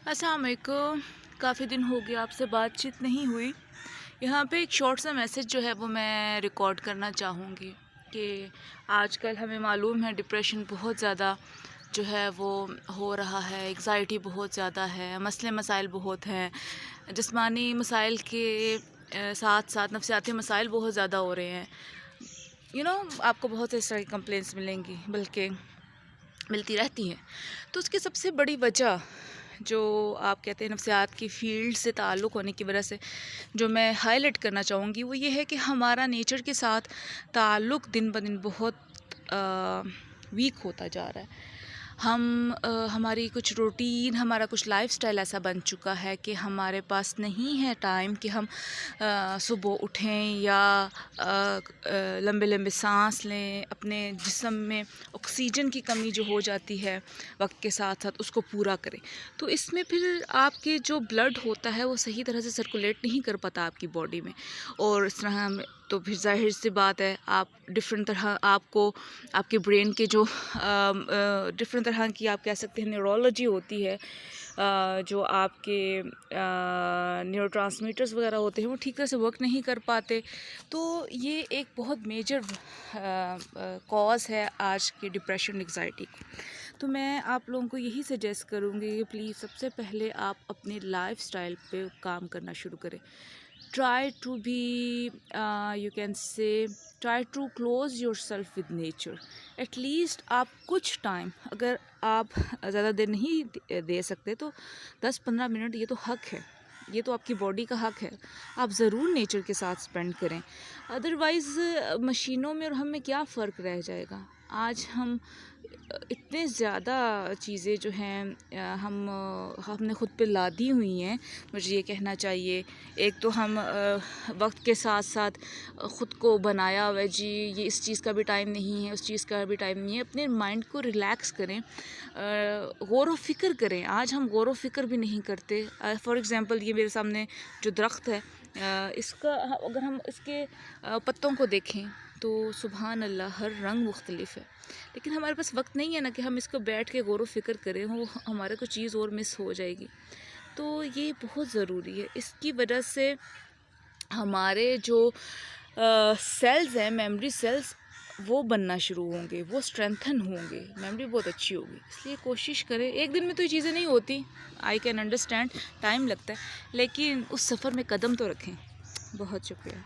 السلام علیکم. کافی دن ہو گیا آپ سے بات چیت نہیں ہوئی. یہاں پہ ایک شارٹ سا میسیج جو ہے وہ میں ریکارڈ کرنا چاہوں گی کہ آج کل ہمیں معلوم ہے ڈپریشن بہت زیادہ جو ہے وہ ہو رہا ہے، ایگزائٹی بہت زیادہ ہے، مسئلے مسائل بہت ہیں، جسمانی مسائل کے ساتھ ساتھ نفسیاتی مسائل بہت زیادہ ہو رہے ہیں. آپ کو بہت اس طرح کی کمپلینٹس ملیں گی، بلکہ ملتی رہتی ہیں. تو اس کی سب سے بڑی وجہ جو آپ کہتے ہیں نفسیات کی فیلڈ سے تعلق ہونے کی وجہ سے جو میں ہائی لائٹ کرنا چاہوں گی وہ یہ ہے کہ ہمارا نیچر کے ساتھ تعلق دن بدن بہت ویک ہوتا جا رہا ہے. ہماری کچھ روٹین، ہمارا کچھ لائف سٹائل ایسا بن چکا ہے کہ ہمارے پاس نہیں ہے ٹائم کہ ہم صبح اٹھیں یا لمبے لمبے سانس لیں، اپنے جسم میں آکسیجن کی کمی جو ہو جاتی ہے وقت کے ساتھ ساتھ اس کو پورا کریں. تو اس میں پھر آپ کے جو بلڈ ہوتا ہے وہ صحیح طرح سے سرکولیٹ نہیں کر پاتا آپ کی باڈی میں، اور اس طرح تو پھر ظاہر سی بات ہے آپ ڈفرینٹ طرح آپ کو آپ کے برین کے جو ڈفرینٹ طرح کی آپ کہہ سکتے ہیں نیورولوجی ہوتی ہے، جو آپ کے نیورو ٹرانسمیٹرز وغیرہ ہوتے ہیں وہ ٹھیک طرح سے ورک نہیں کر پاتے. تو یہ ایک بہت میجر کاز ہے آج کی ڈپریشن انگزائٹی کی. تو میں آپ لوگوں کو یہی سجیسٹ کروں گی کہ پلیز سب سے پہلے آپ اپنے لائف سٹائل پہ کام کرنا شروع کریں. Try to be you can سے try to close yourself with nature. At least آپ کچھ ٹائم، اگر آپ زیادہ دیر نہیں دے سکتے تو 10-15 منٹ، یہ تو حق ہے، یہ تو آپ کی باڈی کا حق ہے، آپ ضرور نیچر کے ساتھ اسپینڈ کریں. ادروائز مشینوں میں اور ہم میں کیا فرق رہ جائے گا. آج ہم اتنے زیادہ چیزیں جو ہیں ہم نے خود پہ لادی ہوئی ہیں، مجھے یہ کہنا چاہیے. ایک تو ہم وقت کے ساتھ ساتھ خود کو بنایا ہوا ہے جی یہ اس چیز کا بھی ٹائم نہیں ہے، اس چیز کا بھی ٹائم نہیں ہے. اپنے مائنڈ کو ریلیکس کریں، غور و فکر کریں. آج ہم غور و فکر بھی نہیں کرتے. فار ایگزامپل یہ میرے سامنے جو درخت ہے، اس کا اگر ہم اس کے پتوں کو دیکھیں تو سبحان اللہ ہر رنگ مختلف ہے، لیکن ہمارے پاس وقت نہیں ہے نا کہ ہم اس کو بیٹھ کے غور و فکر کریں، وہ ہمارے کو چیز اور مس ہو جائے گی. تو یہ بہت ضروری ہے. اس کی وجہ سے ہمارے جو سیلز ہیں، میموری سیلز، وہ بننا شروع ہوں گے، وہ اسٹرینتھن ہوں گے، میموری بہت اچھی ہوگی. اس لیے کوشش کریں. ایک دن میں تو یہ چیزیں نہیں ہوتی، آئی کین انڈرسٹینڈ، ٹائم لگتا ہے، لیکن اس سفر میں قدم تو رکھیں. بہت شکریہ.